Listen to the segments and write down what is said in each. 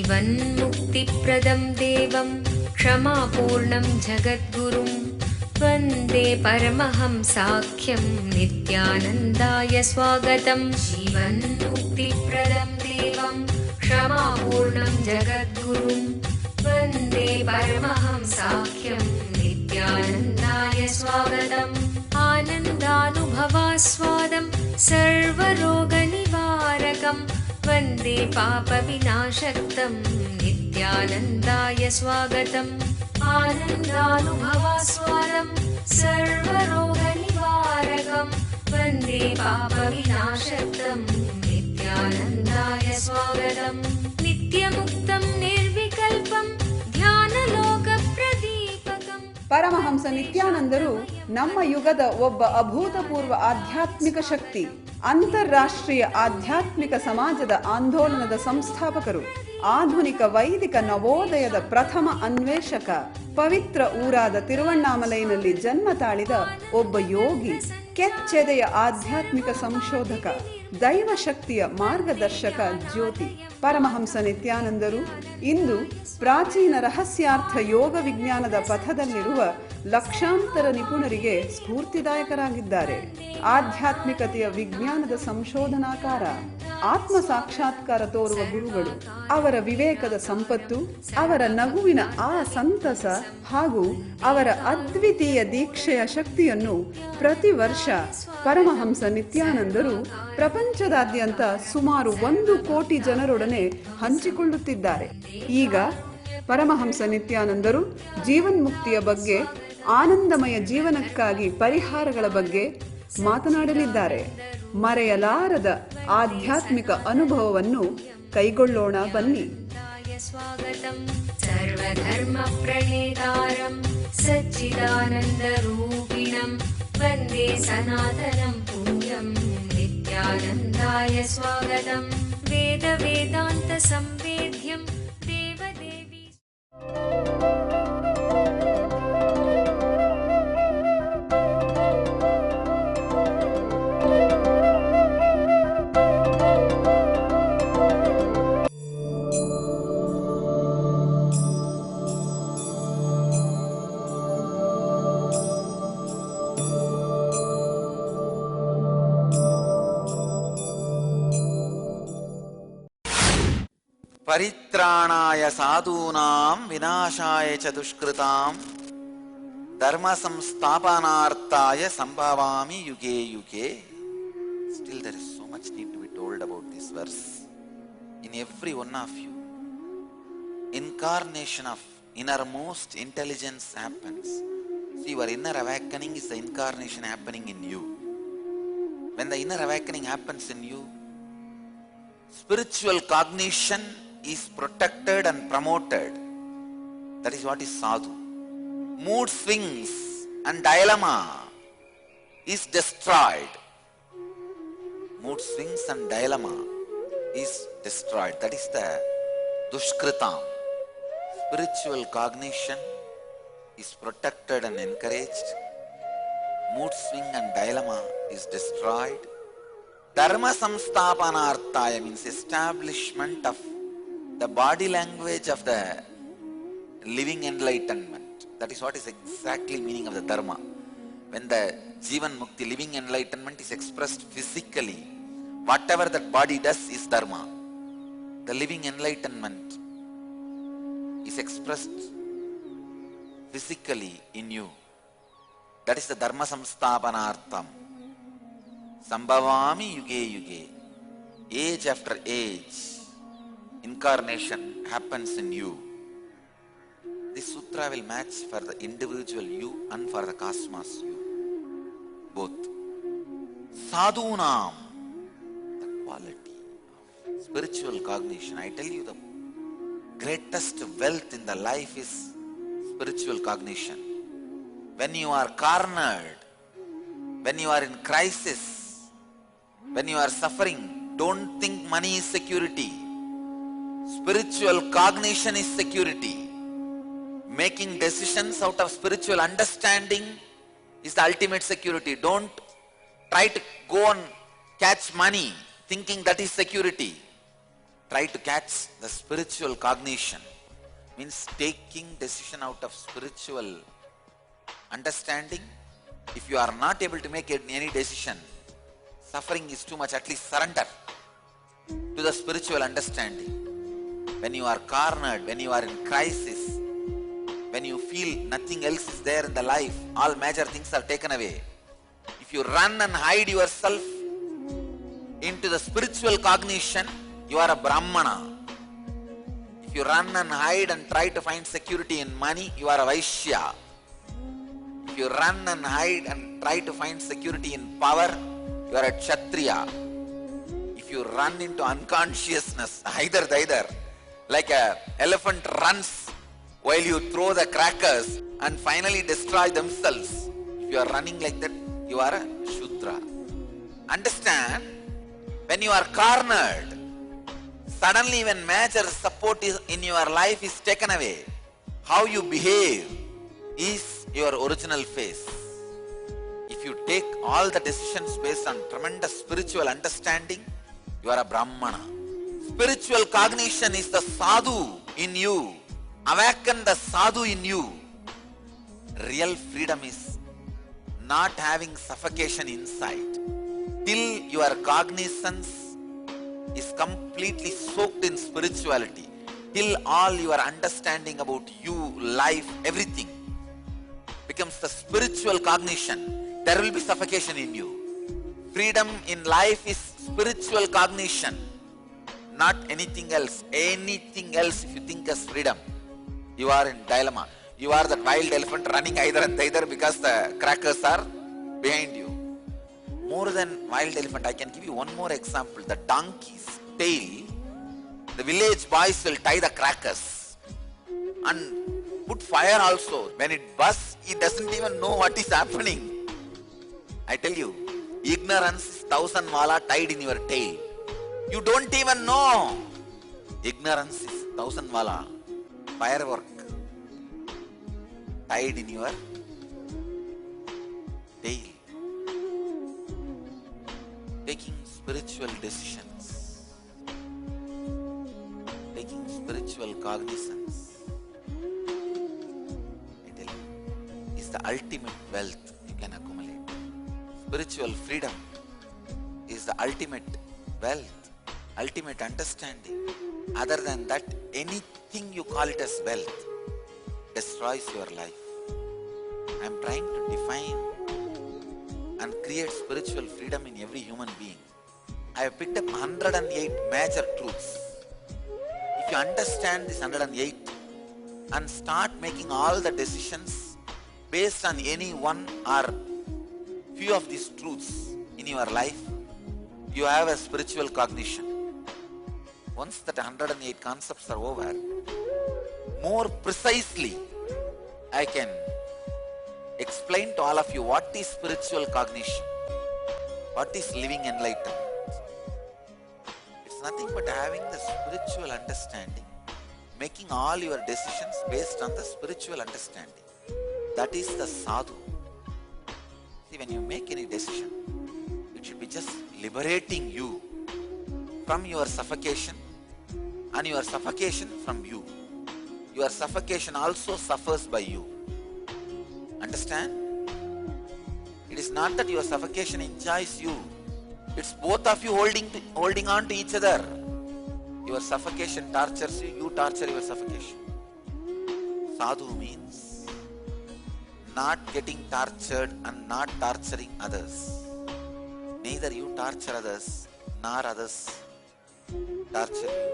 जीवन्मुक्तिप्रदं देवं क्षमापूर्णं जगद्गुरुं वन्दे परमहंसाख्यं नित्यानन्दाय स्वागतं। जीवन्मुक्तिप्रदं देवं क्षमापूर्णं जगद्गुरुं वन्दे परमहंसाख्यं नित्यानन्दाय स्वागतम्। आनन्दानुभवास्वादं सर्वरोगनिवारकं वन्दे पापविनाशक्तं नित्यानन्दाय स्वागतम्। आनन्दानुभवास्वादं सर्वरोगनिवारकं वन्दे पापविनाशक्तं नित्यानन्दाय स्वागतम्। नित्यमुक्तं निर्विकल्पं ध्यानलोकप्रदीपकम्। ಪರಮಹಂಸ ನಿತ್ಯಾನಂದರು ನಮ್ಮ ಯುಗದ ಒಬ್ಬ ಅಭೂತಪೂರ್ವ ಆಧ್ಯಾತ್ಮಿಕ ಶಕ್ತಿ, ಅಂತಾರಾಷ್ಟ್ರೀಯ ಆಧ್ಯಾತ್ಮಿಕ ಸಮಾಜದ ಆಂದೋಲನದ ಸಂಸ್ಥಾಪಕರು, ಆಧುನಿಕ ವೈದಿಕ ನವೋದಯದ ಪ್ರಥಮ ಅನ್ವೇಷಕ, ಪವಿತ್ರ ಊರಾದ ತಿರುವಣ್ಣಾಮಲೈನಲ್ಲಿ ಜನ್ಮ ತಾಳಿದ ಒಬ್ಬ ಯೋಗಿ, ಕೆಚ್ಚೆದೆಯ ಆಧ್ಯಾತ್ಮಿಕ ಸಂಶೋಧಕ, ದೈವ ಶಕ್ತಿಯ ಮಾರ್ಗದರ್ಶಕ ಜ್ಯೋತಿ. ಪರಮಹಂಸ ನಿತ್ಯಾನಂದರು ಇಂದು ಪ್ರಾಚೀನ ರಹಸ್ಯಾರ್ಥ ಯೋಗ ವಿಜ್ಞಾನದ ಪಥದಲ್ಲಿರುವ ಲಕ್ಷಾಂತರ ನಿಪುಣರಿಗೆ ಸ್ಫೂರ್ತಿದಾಯಕರಾಗಿದ್ದಾರೆ. ಆಧ್ಯಾತ್ಮಿಕತೆಯ ವಿಜ್ಞಾನದ ಸಂಶೋಧನಾಕಾರ, ಆತ್ಮ ಸಾಕ್ಷಾತ್ಕಾರ ತೋರುವ ಗುರುಗಳು. ಅವರ ವಿವೇಕದ ಸಂಪತ್ತು, ಅವರ ನಗುವಿನ ಆ ಸಂತಸ ಹಾಗೂ ಅವರ ಅದ್ವಿತೀಯ ದೀಕ್ಷೆಯ ಶಕ್ತಿಯನ್ನು ಪ್ರತಿ ವರ್ಷ ಪರಮಹಂಸ ನಿತ್ಯಾನಂದರು ಪ್ರಪಂಚದಾದ್ಯಂತ ಸುಮಾರು 1 ಕೋಟಿ ಜನರೊಡನೆ ಹಂಚಿಕೊಳ್ಳುತ್ತಿದ್ದಾರೆ. ಈಗ ಪರಮಹಂಸ ನಿತ್ಯಾನಂದರು ಜೀವನ್ಮುಕ್ತಿಯ ಬಗ್ಗೆ, ಆನಂದಮಯ ಜೀವನಕ್ಕಾಗಿ ಪರಿಹಾರಗಳ ಬಗ್ಗೆ ಮಾತನಾಡಲಿದ್ದಾರೆ. ಮರೆಯಲಾರದ ಆಧ್ಯಾತ್ಮಿಕ ಅನುಭವವನ್ನು ಕೈಗೊಳ್ಳೋಣ ಬನ್ನಿ. ಸರ್ವಧರ್ಮ ಪ್ರಣೇತಾರಂ ಸಚ್ಚಿದಾನಂದರೂಪಿಣಂ ವಂದೇ ಸನಾತನಂ ಪುಣ್ಯಂ ನಿತ್ಯಾನಂದಾಯ ಸ್ವಾಗತಂ. ವೇದ ವೇದಾಂತ ಸಂವೇದ್ಯಂ ದೇವದೇವಿ. ಪರಿತ್ರಾಣಾಯ ಸಾಧೂನಾಂ ವಿನಾಶಾಯ ಚ ದುಷ್ಕೃತಾಂ ಧರ್ಮ ಸಂಸ್ಥಾಪನಾರ್ಥಾಯ ಸಂಭವಾಮಿ ಯುಗೆ ಯುಗೆ. Still there is so much need to be told about this verse. In every one of you, incarnation of innermost intelligence happens. See, your inner awakening is the incarnation happening in you. When the inner awakening happens in you, spiritual cognition is protected and promoted. That is what is sadhu. Mood swings and dilemma is destroyed. Mood swings and dilemma is destroyed. That is the dushkritam. Spiritual cognition is protected and encouraged. Mood swing and dilemma is destroyed. Dharma samsthapanarthaya means establishment of the body language of the living enlightenment. That is what is exactly meaning of the dharma. When the Jivan Mukti, living enlightenment, is expressed physically, whatever that body does is dharma. The living enlightenment is expressed physically in you. That is the dharma samsthapanartham. Sambhavami yuge yuge. Age after age, incarnation happens in you. This sutra will match for the individual you and for the cosmos you. Both. Sadhunam, the quality of spiritual cognition. I tell you, the greatest wealth in the life is spiritual cognition. When you are cornered, when you are in crisis, when you are suffering, don't think money is security. Spiritual cognition is security. Making decisions out of spiritual understanding is the ultimate security. Don't try to go and catch money thinking that is security. try to catch the spiritual cognition, means taking decision out of spiritual understanding. If you are not able to make any decision, suffering is too much, at least surrender to the spiritual understanding. When you are cornered, when you are in crisis, when you feel nothing else is there in the life, all major things are taken away. If you run and hide yourself into the spiritual cognition, you are a Brahmana. If you run and hide and try to find security in money, you are a Vaishya. If you run and hide and try to find security in power, you are a Kshatriya. If you run into unconsciousness, either, like an elephant runs while you throw the crackers and finally destroy themselves. If you are running like that, you are a Shudra. Understand, when you are cornered, suddenly when major support is in your life is taken away, how you behave is your original face. If you take all the decisions based on tremendous spiritual understanding, you are a Brahmana. Spiritual cognition is the sadhu in you. Awaken the sadhu in you. Real freedom is not having suffocation inside. Till your cognizance is completely soaked in spirituality, till all your understanding about you, life, everything becomes the spiritual cognition, there will be suffocation in you. Freedom in life is spiritual cognition, not anything else. Anything else, if you think as freedom, you are in dilemma. You are that wild elephant running either and either because the crackers are behind you. More than wild elephant, I can give you one more example. The donkey's tail, the village boys will tie the crackers and put fire also. When it bursts, he doesn't even know what is happening. I tell you, ignorance is 1,000 mala tied in your tail. You don't even know. Ignorance is 1,000 mala firework tied in your tail. Taking spiritual decisions, taking spiritual cognizance, I tell you, is the ultimate wealth you can accumulate. Spiritual freedom is the ultimate wealth, ultimate understanding. Other than that, anything you call it as wealth destroys your life. I am trying to define and create spiritual freedom in every human being. I have picked up 108 major truths. If you understand this 108 and start making all the decisions based on any one or few of these truths in your life, you have a spiritual cognition. Once that 108 concepts are over, more precisely I can explain to all of you what is spiritual cognition, what is living enlightenment. It's nothing but having the spiritual understanding, making all your decisions based on the spiritual understanding. That is the sadhu. See, when you make any decision, it should be just liberating you from your suffocation and your suffocation from you. Your suffocation also suffers by you. Understand? It is not that your suffocation enjoys you. It's both of you holding on to each other. Your suffocation tortures you, you torture your suffocation. Sadhu means not getting tortured and not torturing others. Neither you torture others, nor others torture you.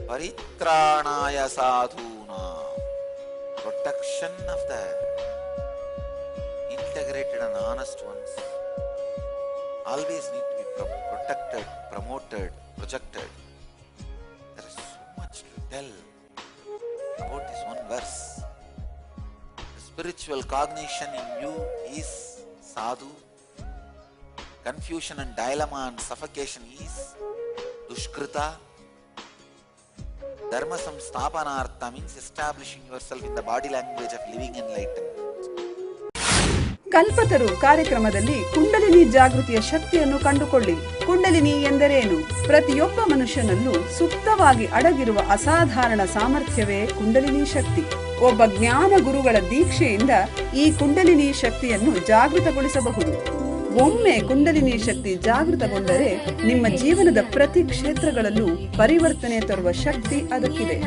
Paritranaya sadhuna, protection of the integrated and honest ones always need to be protected, promoted, projected. There is so much to tell about this one verse. The spiritual cognition in you is sadhu. Confusion and dilemma and suffocation is dushkrita. Dharma samsthapanartha means establishing yourself in the body language of living enlightenment. ಕಲ್ಪತರು ಕಾರ್ಯಕ್ರಮದಲ್ಲಿ ಕುಂಡಲಿನಿ ಜಾಗೃತಿಯ ಶಕ್ತಿಯನ್ನು ಕಂಡುಕೊಳ್ಳಿ. ಕುಂಡಲಿನಿ ಎಂದರೇನು? ಪ್ರತಿಯೊಬ್ಬ ಮನುಷ್ಯನಲ್ಲೂ ಸುಪ್ತವಾಗಿ ಅಡಗಿರುವ ಅಸಾಧಾರಣ ಸಾಮರ್ಥ್ಯವೇ ಕುಂಡಲಿನಿ ಶಕ್ತಿ. ಒಬ್ಬ ಜ್ಞಾನ ಗುರುಗಳ ದೀಕ್ಷೆಯಿಂದ ಈ ಕುಂಡಲಿನಿ ಶಕ್ತಿಯನ್ನು ಜಾಗೃತಗೊಳಿಸಬಹುದು. ಒಮ್ಮೆ ಕುಂಡಲಿನಿ ಶಕ್ತಿ ಜಾಗೃತಗೊಂಡರೆ ನಿಮ್ಮ ಜೀವನದ ಪ್ರತಿ ಕ್ಷೇತ್ರಗಳಲ್ಲೂ ಪರಿವರ್ತನೆ ತರುವ ಶಕ್ತಿ ಅದಕ್ಕಿದೆ.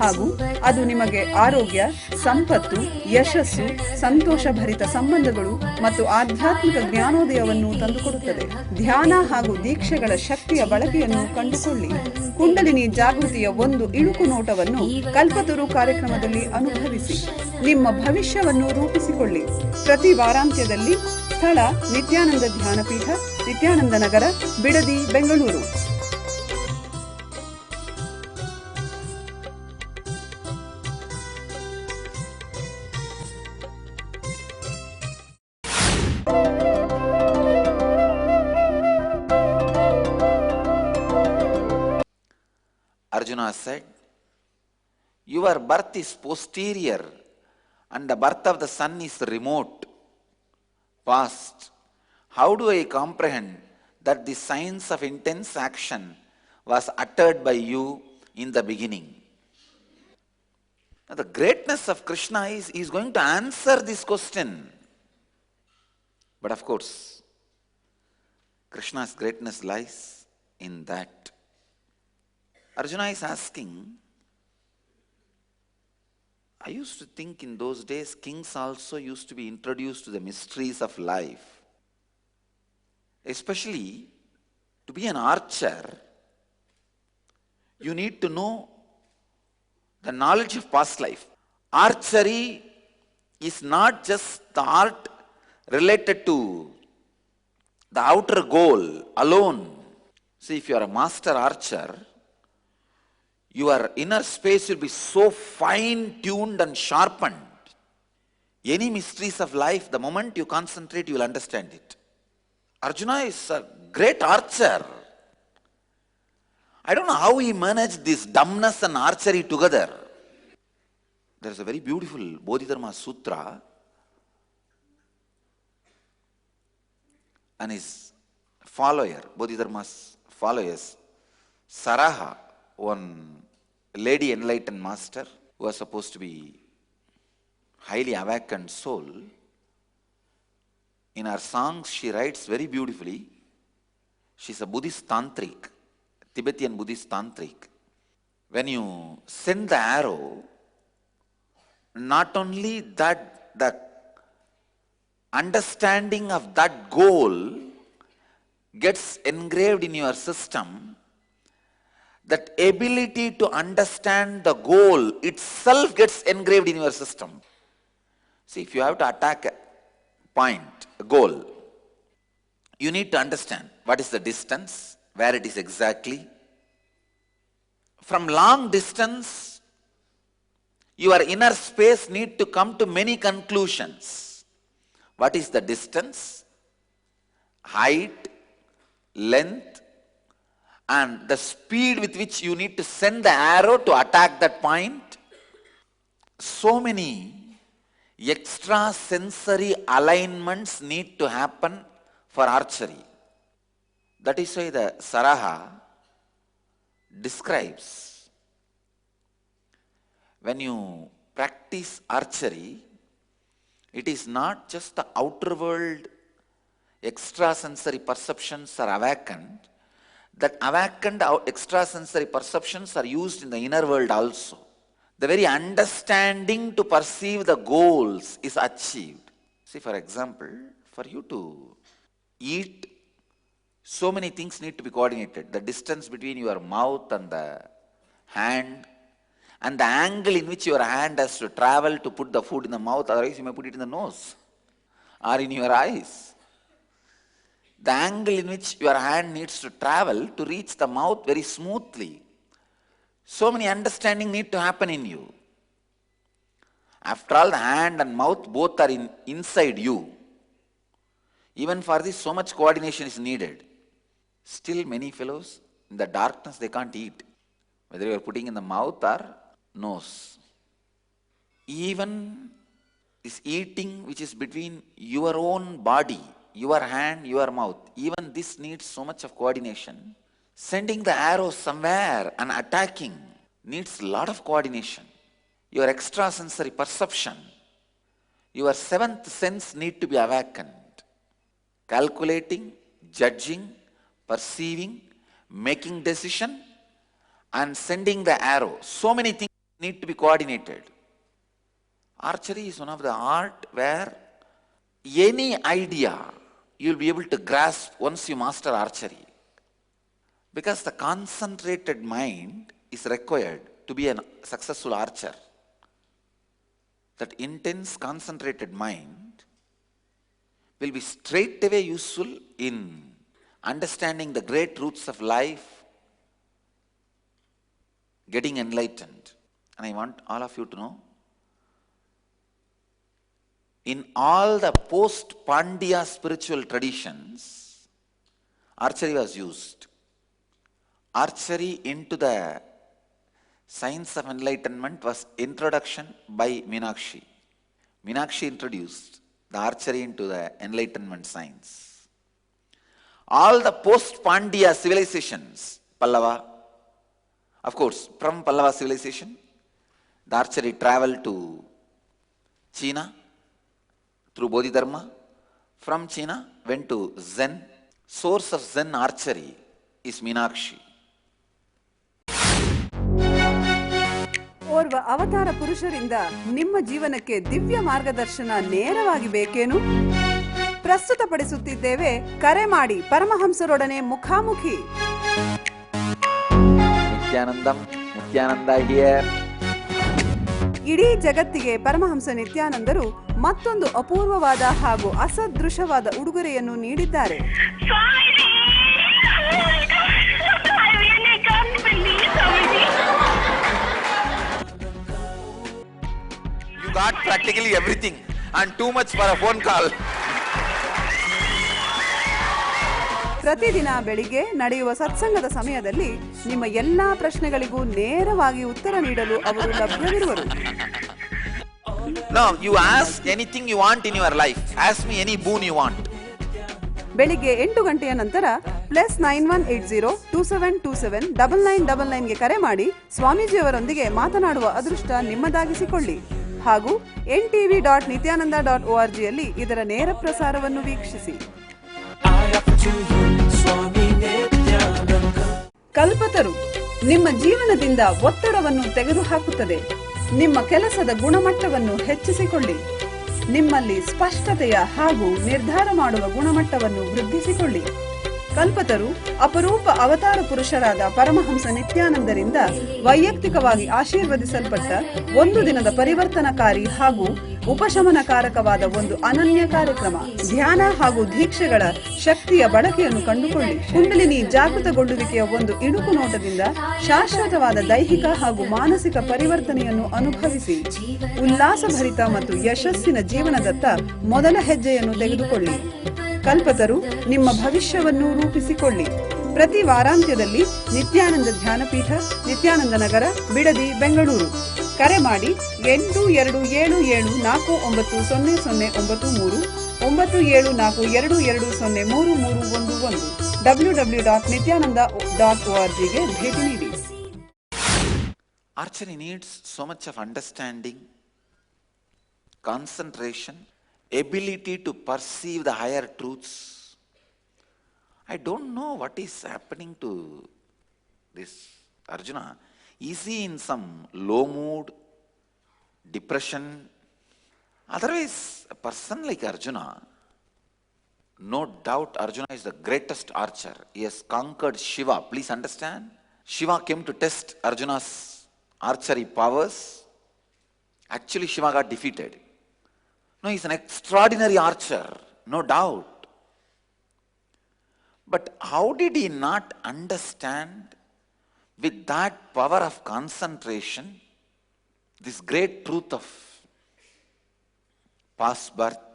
ಹಾಗೂ ಅದು ನಿಮಗೆ ಆರೋಗ್ಯ, ಸಂಪತ್ತು, ಯಶಸ್ಸು, ಸಂತೋಷಭರಿತ ಸಂಬಂಧಗಳು ಮತ್ತು ಆಧ್ಯಾತ್ಮಿಕ ಜ್ಞಾನೋದಯವನ್ನು ತಂದುಕೊಡುತ್ತದೆ. ಧ್ಯಾನ ಹಾಗೂ ದೀಕ್ಷೆಗಳ ಶಕ್ತಿಯ ಬಳಕೆಯನ್ನು ಕಂಡುಕೊಳ್ಳಿ. ಕುಂಡಲಿನಿ ಜಾಗೃತಿಯ ಒಂದು ಇಳುಕು ನೋಟವನ್ನು ಕಲ್ಪತರು ಕಾರ್ಯಕ್ರಮದಲ್ಲಿ ಅನುಭವಿಸಿ ನಿಮ್ಮ ಭವಿಷ್ಯವನ್ನು ರೂಪಿಸಿಕೊಳ್ಳಿ. ಪ್ರತಿ ವಾರಾಂತ್ಯದಲ್ಲಿ ಸ್ಥಳ ನಿತ್ಯಾನಂದ ಧ್ಯಾನಪೀಠ, ನಿತ್ಯಾನಂದ ನಗರ, Bidadi, Bengaluru. Arjuna said, your birth is posterior and the birth of the sun is remote, past. How do I comprehend that the science of intense action was uttered by you in the beginning? Now, the greatness of Krishna is going to answer this question. But of course, Krishna's greatness lies in that. Arjuna is asking, I used to think in those days kings also used to be introduced to the mysteries of life. Especially to be an archer, you need to know the knowledge of past life. Archery is not just the art related to the outer goal alone. See, if you are a master archer, your inner space will be so fine-tuned and sharpened. Any mysteries of life, the moment you concentrate, you will understand it. Arjuna is a great archer. I don't know how he managed this dumbness and archery together. There is a very beautiful Bodhidharma Sutra, and his follower, Bodhidharma's followers, Saraha, one lady enlightened master who was supposed to be highly awakened soul, in her songs she writes very beautifully. She's a Buddhist tantric, Tibetan Buddhist tantric. When you send the arrow, not only that the understanding of that goal gets engraved in your system, that ability to understand the goal itself gets engraved in your system. See, if you have to attack a point, a goal, you need to understand what is the distance, where it is exactly. From long distance, your inner space need to come to many conclusions. What is the distance, height, length, and the speed with which you need to send the arrow to attack that point? So many extra sensory alignments need to happen for archery. That is why the Saraha describes, when you practice archery, it is not just the outer world extrasensory perceptions are awakened. That awakened extrasensory perceptions are used in the inner world also. The very understanding to perceive the goals is achieved. See, for example, for you to eat, so many things need to be coordinated. The distance between your mouth and the hand, and the angle in which your hand has to travel to put the food in the mouth, otherwise you may put it in the nose or in your eyes. The angle in which your hand needs to travel to reach the mouth very smoothly. So many understanding need to happen in you. After all, the hand and mouth both are inside you. Even for this, so much coordination is needed. Still, many fellows, in the darkness, they can't eat, whether you are putting in the mouth or nose. Even This eating which is between your own body, your hand, your mouth, even this needs so much of coordination. Sending the arrow somewhere and attacking needs a lot of coordination. Your extrasensory perception, your seventh sense need to be awakened. Calculating, judging, perceiving, making decision, and sending the arrow. So many things need to be coordinated. Archery is one of the art where any idea you will be able to grasp once you master archery. Because the concentrated mind is required to be a successful archer. That intense concentrated mind will be straightaway useful in understanding the great truths of life, getting enlightened. And I want all of you to know, in all the post-Pandya spiritual traditions, archery was used. Archery into the science of enlightenment was introduction by Meenakshi. Meenakshi introduced the archery into the enlightenment science. All the post-Pandya civilizations, Pallava, of course, from Pallava civilization, the archery traveled to China through Bodhidharma. From China, went to Zen. Source of Zen archery is Meenakshi. ಓರ್ವ ಅವತಾರ ಪುರುಷರಿಂದ ನಿಮ್ಮ ಜೀವನಕ್ಕೆ ದಿವ್ಯ ಮಾರ್ಗದರ್ಶನ ನೇರವಾಗಿ ಬೇಕೇನು? ಪ್ರಸ್ತುತಪಡಿಸುತ್ತಿದ್ದೇವೆ, ಕರೆ ಮಾಡಿ ಪರಮಹಂಸರೊಡನೆ ಮುಖಾಮುಖಿ. ನಿತ್ಯಾನಂದ ಹಿಯರ್. ಇಡೀ ಜಗತ್ತಿಗೆ ಪರಮಹಂಸ ನಿತ್ಯಾನಂದರು ಮತ್ತೊಂದು ಅಪೂರ್ವವಾದ ಹಾಗೂ ಅಸದೃಶವಾದ ಉಡುಗೊರೆಯನ್ನು ನೀಡಿದ್ದಾರೆ. You got practically everything and too much for a phone call. ಪ್ರತಿದಿನ ಬೆಳಿಗ್ಗೆ ನಡೆಯುವ ಸತ್ಸಂಗದ ಸಮಯದಲ್ಲಿ ನಿಮ್ಮ ಎಲ್ಲಾ ಪ್ರಶ್ನೆಗಳಿಗೂ ನೇರವಾಗಿ ಉತ್ತರ ನೀಡಲು ಅವರು ಲಭ್ಯವಿರುವರು. No, you ask anything you want in your life. Ask me any boon you want. ಬೆಳಿಗ್ಗೆ 8 ಗಂಟೆಯ ನಂತರ +9180 2727 9999 ಗೆ ಕರೆ ಮಾಡಿ ಸ್ವಾಮೀಜಿಯವರೊಂದಿಗೆ ಮಾತನಾಡುವ ಅದೃಷ್ಟ ನಿಮ್ಮದಾಗಿಸಿಕೊಳ್ಳಿ. ಹಾಗೂ ntv.nityananda.org ಯಲ್ಲಿ ಇದರ ನೇರ ಪ್ರಸಾರವನ್ನು ವೀಕ್ಷಿಸಿ. ಕಲ್ಪತರು ನಿಮ್ಮ ಜೀವನದಿಂದ ಒತ್ತಡವನ್ನು ತೆಗೆದುಹಾಕುತ್ತದೆ. ನಿಮ್ಮ ಕೆಲಸದ ಗುಣಮಟ್ಟವನ್ನು ಹೆಚ್ಚಿಸಿಕೊಳ್ಳಿ. ನಿಮ್ಮಲ್ಲಿ ಸ್ಪಷ್ಟತೆಯ ಹಾಗೂ ನಿರ್ಧಾರ ಮಾಡುವ ಗುಣಮಟ್ಟವನ್ನು ವೃದ್ಧಿಸಿಕೊಳ್ಳಿ. ಕಲ್ಪತರು ಅಪರೂಪ ಅವತಾರ ಪುರುಷರಾದ ಪರಮಹಂಸ ನಿತ್ಯಾನಂದರಿಂದ ವೈಯಕ್ತಿಕವಾಗಿ ಆಶೀರ್ವದಿಸಲ್ಪಟ್ಟ ಒಂದು ದಿನದ ಪರಿವರ್ತನಕಾರಿ ಹಾಗೂ ಉಪಶಮನಕಾರಕವಾದ ಒಂದು ಅನನ್ಯ ಕಾರ್ಯಕ್ರಮ. ಧ್ಯಾನ ಹಾಗೂ ದೀಕ್ಷೆಗಳ ಶಕ್ತಿಯ ಬಳಕೆಯನ್ನು ಕಂಡುಕೊಳ್ಳಿ. ಕುಂಡಲಿನಿ ಜಾಗೃತಗೊಳ್ಳುವಿಕೆಯ ಒಂದು ಇಣುಕು ನೋಟದಿಂದ ಶಾಶ್ವತವಾದ ದೈಹಿಕ ಹಾಗೂ ಮಾನಸಿಕ ಪರಿವರ್ತನೆಯನ್ನು ಅನುಭವಿಸಿ ಉಲ್ಲಾಸಭರಿತ ಮತ್ತು ಯಶಸ್ಸಿನ ಜೀವನದತ್ತ ಮೊದಲ ಹೆಜ್ಜೆಯನ್ನು ತೆಗೆದುಕೊಳ್ಳಿ. ಕಲ್ಪತರು ನಿಮ್ಮ ಭವಿಷ್ಯವನ್ನು ರೂಪಿಸಿಕೊಳ್ಳಿ. ಪ್ರತಿ ವಾರಾಂತ್ಯದಲ್ಲಿ ನಿತ್ಯಾನಂದ ಧ್ಯಾನಪೀಠ, ನಿತ್ಯಾನಂದ ನಗರ, ಬಿಡದಿ, ಬೆಂಗಳೂರು. ಕರೆ ಮಾಡಿ 8277490093 9742220311 www.nityananda.org ಗೆ ಭೇಟಿ ನೀಡಿ. Archery needs so much of understanding, concentration, ability to perceive the higher truths. I don't know what is happening to this Arjuna. Is he in some low mood, depression? Otherwise, a person like Arjuna, no doubt Arjuna is the greatest archer. He has conquered Shiva. Please understand. Shiva came to test Arjuna's archery powers. Actually, Shiva got defeated. No, he's an extraordinary archer, no doubt. But how did he not understand with that power of concentration this great truth of past birth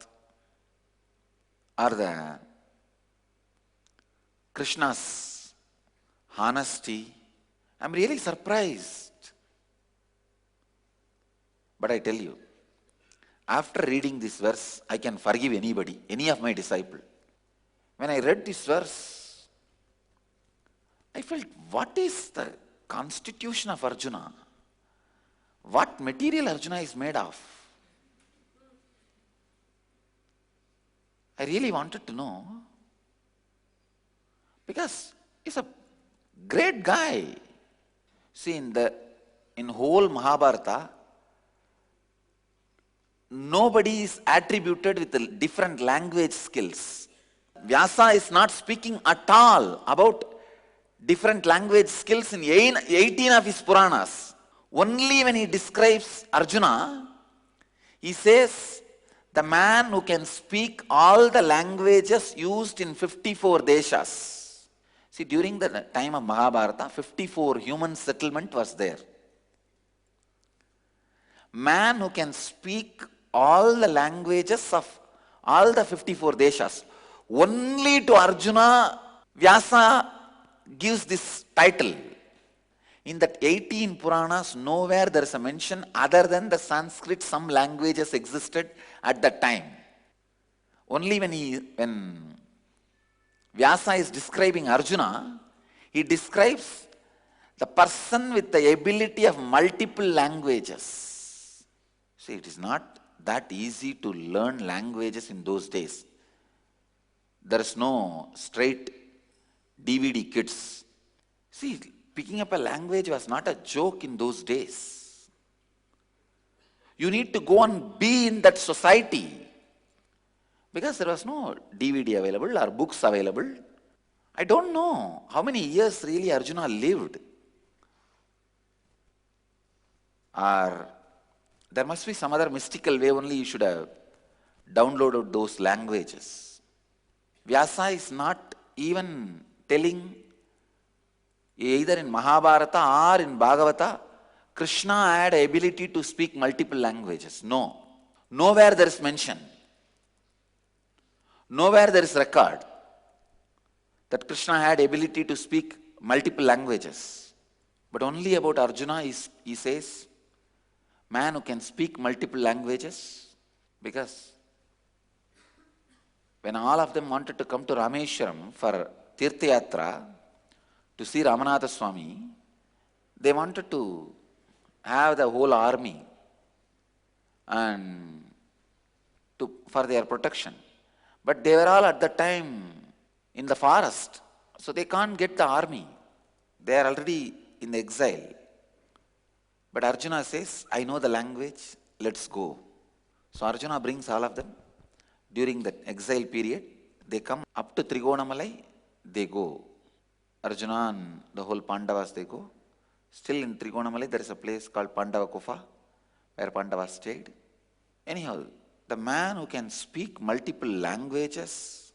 or the Krishna's honesty? I'm really surprised. But I tell you, After reading this verse, I can forgive anybody, any of my disciple. When I read this verse, I felt, what is the constitution of Arjuna? What material Arjuna is made of? I really wanted to know, because he's a great guy. See, in whole Mahabharata, nobody is attributed with the different language skills. Vyasa is not speaking at all about different language skills in 18 of his Puranas. Only when he describes Arjuna, he says, the man who can speak all the languages used in 54 deshas. See, during the time of Mahabharata, 54 human settlement was there. Man who can speak all the languages of all the 54 deshas. Only to Arjuna, Vyasa gives this title. In that 18 Puranas, nowhere there is a mention other than the Sanskrit, some languages existed at that time. Only when Vyasa is describing Arjuna, he describes the person with the ability of multiple languages. See, it is not that easy to learn languages in those days. There is no straight DVD kits. See, picking up a language was not a joke in those days. You need to go and be in that society, because there was no DVD available or books available. I don't know how many years really Arjuna lived. Or there must be some other mystical way only you should have downloaded those languages. Vyasa is not even telling, either in Mahabharata or in Bhagavata, Krishna had ability to speak multiple languages. No. Nowhere there is mention. Nowhere there is record that Krishna had ability to speak multiple languages. But only about Arjuna he says, man who can speak multiple languages, because when all of them wanted to come to Rameshwaram for Tirtha Yatra to see Ramanatha Swami, they wanted to have the whole army and for their protection. But they were all at that time in the forest, so they can't get the army. They are already in the exile. But Arjuna says, I know the language, let's go. So Arjuna brings all of them. During the exile period, they come up to Trigonamalai, they go. Arjuna and the whole Pandavas, they go. Still in Trigonamalai, there is a place called Pandava Kufa, where Pandavas stayed. Anyhow, the man who can speak multiple languages,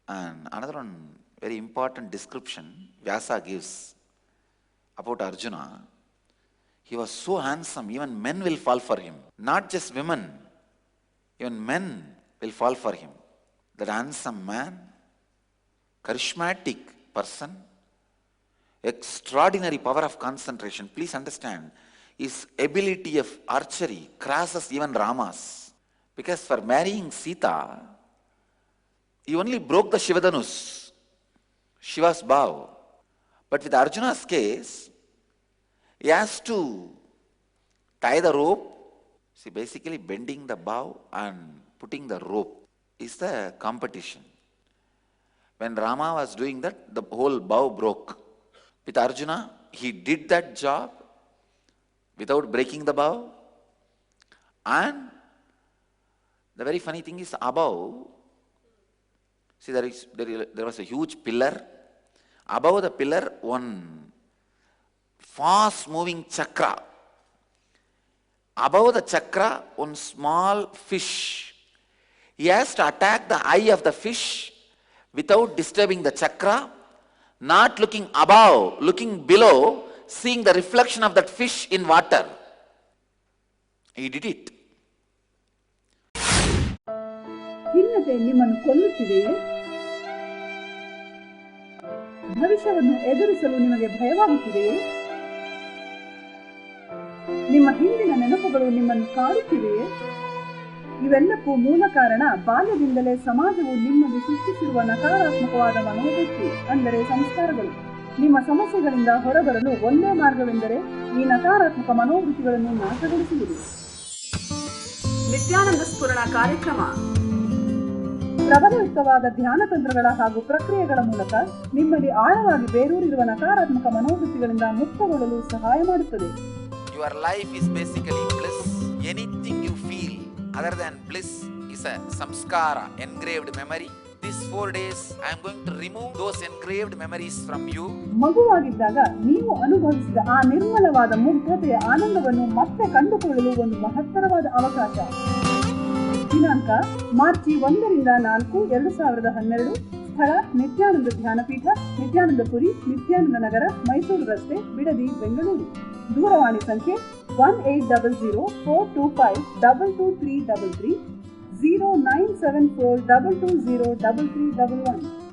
and another one, very important description Vyasa gives about Arjuna. He was so handsome, even men will fall for him. Not just women, even men will fall for him. That handsome man, charismatic person, extraordinary power of concentration. Please understand, his ability of archery crosses even Rama's. Because for marrying Sita, he only broke the Shivadanus, Shiva's bow. But with Arjuna's case, he has to tie the rope. See, basically bending the bow and putting the rope is the competition. When Rama was doing that, the whole bow broke. With Arjuna, he did that job without breaking the bow. And the very funny thing is, above, see, there was a huge pillar. Above the pillar, one fast moving chakra. Above the chakra, one small fish. He has to attack the eye of the fish without disturbing the chakra, not looking above, looking below, seeing the reflection of that fish in water. He did it. ಖಿನ್ನತೆ ನಿಮ್ಮನ್ನು ಕೊಲ್ಲುತ್ತಿದೆಯೇ? ಭವಿಷ್ಯವನ್ನು ಎದುರಿಸಲು ನಿಮಗೆ ಭಯವಾಗುತ್ತಿದೆಯೇ? ನಿಮ್ಮ ಹಿಂದಿನ ನೆನಪುಗಳು ನಿಮ್ಮನ್ನು ಕಾಡುತ್ತಿವೆಯೇ? ಇವೆಲ್ಲಕ್ಕೂ ಮೂಲ ಕಾರಣ ಬಾಲ್ಯದಿಂದಲೇ ಸಮಾಜವು ನಿಮ್ಮಲ್ಲಿ ಸೃಷ್ಟಿಸಿರುವ ನಕಾರಾತ್ಮಕವಾದ ಮನೋವೃತ್ತಿ, ಅಂದರೆ ಸಂಸ್ಕಾರಗಳು. ನಿಮ್ಮ ಸಮಸ್ಯೆಗಳಿಂದ ಹೊರಬರಲು ಒಂದೇ ಮಾರ್ಗವೆಂದರೆ ಈ ನಕಾರಾತ್ಮಕ ಮನೋವೃತ್ತಿಗಳನ್ನು ನಾಶಗೊಳಿಸುವುದು. ನಿತ್ಯಾನಂದ ಸ್ಫುರಣ ಕಾರ್ಯಕ್ರಮ ಪ್ರಬಲಯುಕ್ತವಾದ ಧ್ಯಾನ ತಂತ್ರಗಳ ಹಾಗೂ ಪ್ರಕ್ರಿಯೆಗಳ ಮೂಲಕ ನಿಮ್ಮಲ್ಲಿ ಆಳವಾಗಿ ಬೇರೂರಿರುವ ನಕಾರಾತ್ಮಕ ಮನೋವೃತ್ತಿಗಳಿಂದ ಮುಕ್ತಗೊಳ್ಳಲು ಸಹಾಯ ಮಾಡುತ್ತದೆ. Your life is basically bliss. Anything you feel other than bliss is a samskara, engraved memory. These 4 days I am going to remove those engraved memories from you. ಮಗುವಾಗಿದ್ದಾಗ ನೀವು ಅನುಭವಿಸಿದ ಆ ನಿರ್ಮಲವಾದ ಮುಗ್ಧತೆಯ ಆನಂದವನ್ನು ಮತ್ತೆ ಕಂಡುಕೊಳ್ಳಲು ಒಂದು ಮಹತ್ತರವಾದ ಅವಕಾಶ. ದಿನಾಂಕ ಮಾರ್ಚ್ 1 ರಿಂದ 4, 2012. ಸ್ಥಳ ನಿತ್ಯಾನಂದ ಧ್ಯಾನಪೀಠ, ನಿತ್ಯಾನಂದಪುರಿ, ನಿತ್ಯಾನಂದ ನಗರ, ಮೈಸೂರು ರಸ್ತೆ, ಬಿಡದಿ, ಬೆಂಗಳೂರು. ದೂರವಾಣಿ ಸಂಖ್ಯೆ 1800-425-22333, 0974-220-3311.